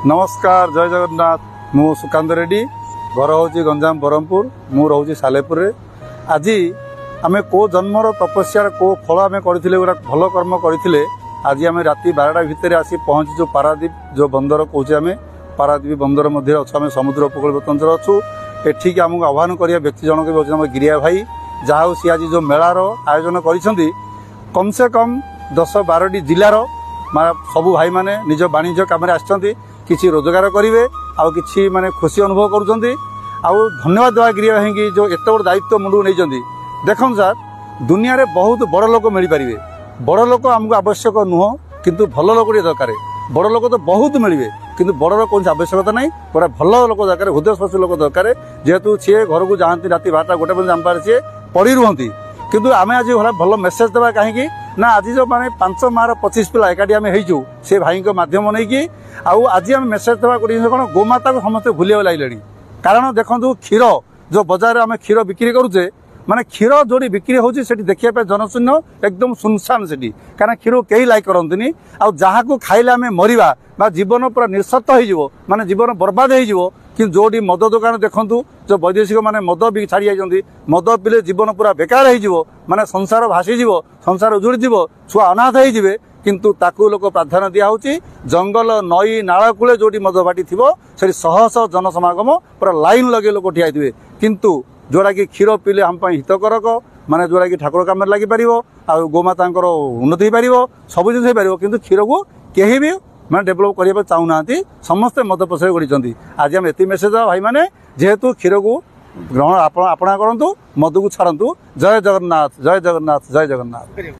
नमस्कार जय जगन्नाथ मु सुकांत रेड्डी घर हूँ गंजाम ब्रह्मपुर मु रोचे सालेपुर आज आम को जन्मर तपस्या को फल आम करते गोटा भल कर्म करते आज आम राति 12टा भितर आसी पहुँचीचु पारादीप जो बंदर कहे आम पारादीप बंदर मध्य अच्छे समुद्र उपकूलवर्ती अंचल अच्छु एठिक आमको आह्वान करिया व्यक्ति जनक भी अच्छे गिरिया भाई जहाँ सी आज जो मेलार आयोजन कर कम से कम 10-12टी जिलार सबू भाई माने निज वाणिज्य कम किसी रोजगार करेंगे आउ कि माने खुशी अनुभव करुँच धन्यवाद देवा गिरिया भाई की जो एत बड़ दायित्व मुंडू नहीं देखो सर दुनिया रे बहुत बड़ लोक मिल पारे बड़ लोक आमको आवश्यक नुह किंतु भल लोक दरकार बड़ लोक तो बहुत मिले किंतु बड़ लोक कौन आवश्यकता नहीं गोटे भल लोक दरकार हृदयस्पर्शी लोक दरकार जेहेतु सी घर को जाती राति 12टा 1 बजे आम पारे सी पड़ी रुहति किंतु आम आज भल मेसेज देवा कहीं ना आज जो माने 5 मार 25 पिला एकाठी आम हो से भाई मध्यम नहीं कि आज आम मेसेज देवा कौन गोमाता को समस्त भूलिया लगे कारण देखो क्षीर जो बजार आम क्षीर बिक्री करुचे माने क्षीर जो बिक्री होती देखिए जनशून्य एकदम सुनसान से कारण क्षीर कई लाइक करती जहाँ को खाइले आम मरवा जीवन पूरा निस्सत्त हो माने जीवन बर्बाद हो कि जो मद दुकान देखूँ जो वैदेशिक माने मद भी छाड़ी जाती मद पिले जीवन पूरा बेकार हो माने संसार भासीज संसार उजुड़ी छुआ अनाथ हो किंतु ताकू लोक प्राधान्य दिया जंगल नई नाल कूले जो मद बाटी थी से शह शह जनसमागम पूरा लाइन लगे लोक ठिया थे किंतु जोड़ा कि क्षीर पीले हम हितकरक माने जोड़ा कि ठाकुर काम लगी पार गोमाता उन्नति हो पार सब जिन हो कि क्षीर को कहीं भी मैं डेभलप करने चाहूना समस्ते मद पसरे गढ़ी आज आम एति मेसेज भाई मैंने जेहेतु क्षीर को ग्रहण आपणा करूँ मद को छाड़ू जय जगन्नाथ जय जगन्नाथ जय जगन्नाथ।